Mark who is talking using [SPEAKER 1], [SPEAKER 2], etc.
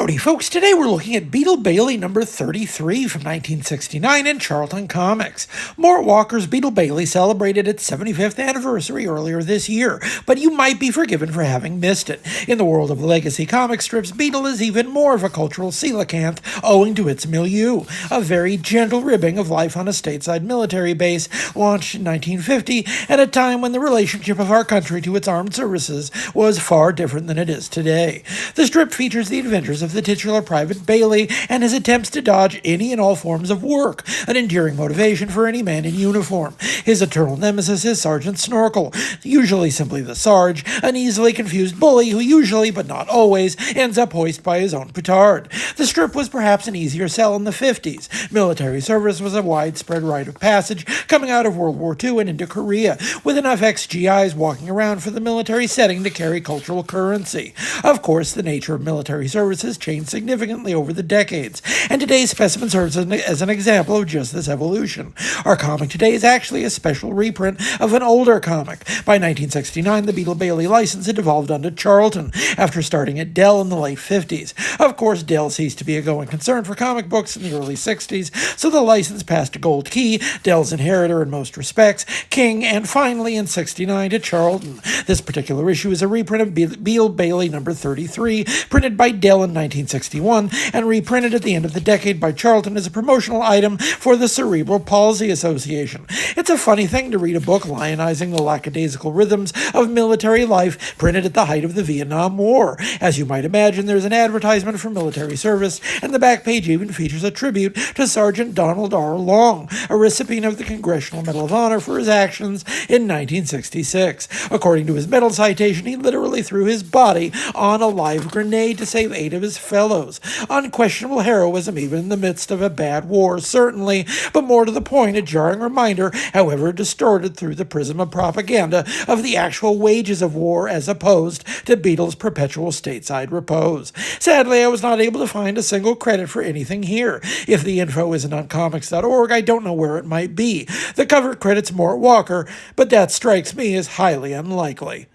[SPEAKER 1] Howdy, folks. Today we're looking at Beetle Bailey number 33 from 1969 in Charlton Comics. Mort Walker's Beetle Bailey celebrated its 75th anniversary earlier this year, but you might be forgiven for having missed it. In the world of legacy comic strips, Beetle is even more of a cultural coelacanth owing to its milieu, a very gentle ribbing of life on a stateside military base launched in 1950 at a time when the relationship of our country to its armed services was far different than it is today. The strip features the adventures of the titular Private Bailey and his attempts to dodge any and all forms of work, an enduring motivation for any man in uniform. His eternal nemesis is Sergeant Snorkel, usually simply the Sarge, an easily confused bully who usually, but not always, ends up hoisted by his own petard. The strip was perhaps an easier sell in the 50s. Military service was a widespread rite of passage coming out of World War II and into Korea, with enough ex-GIs walking around for the military setting to carry cultural currency. Of course, the nature of military service has changed significantly over the decades, and today's specimen serves as an example of just this evolution. Our comic today is actually a special reprint of an older comic. By 1969, the Beetle Bailey license had devolved onto Charlton, after starting at Dell in the late 50s. Of course, Dell ceased to be a going concern for comic books in the early 60s, so the license passed to Gold Key, Dell's inheritor in most respects, King, and finally in 69 to Charlton. This particular issue is a reprint of Beetle Bailey number 33, printed by Dell in 1961 and reprinted at the end of the decade by Charlton as a promotional item for the Cerebral Palsy Association. It's a funny thing to read a book lionizing the lackadaisical rhythms of military life printed at the height of the Vietnam War. As you might imagine, there's an advertisement for military service, and the back page even features a tribute to Sergeant Donald R. Long, a recipient of the Congressional Medal of Honor for his actions in 1966. According to his medal citation, he literally threw his body on a live grenade to save 8 of his fellows. Unquestionable heroism even in the midst of a bad war, certainly, but more to the point, a jarring reminder, however distorted through the prism of propaganda, of the actual wages of war as opposed to Beetle's perpetual stateside repose. Sadly, I was not able to find a single credit for anything here. If the info isn't on comics.org, I don't know where it might be. The cover credits Mort Walker, but that strikes me as highly unlikely.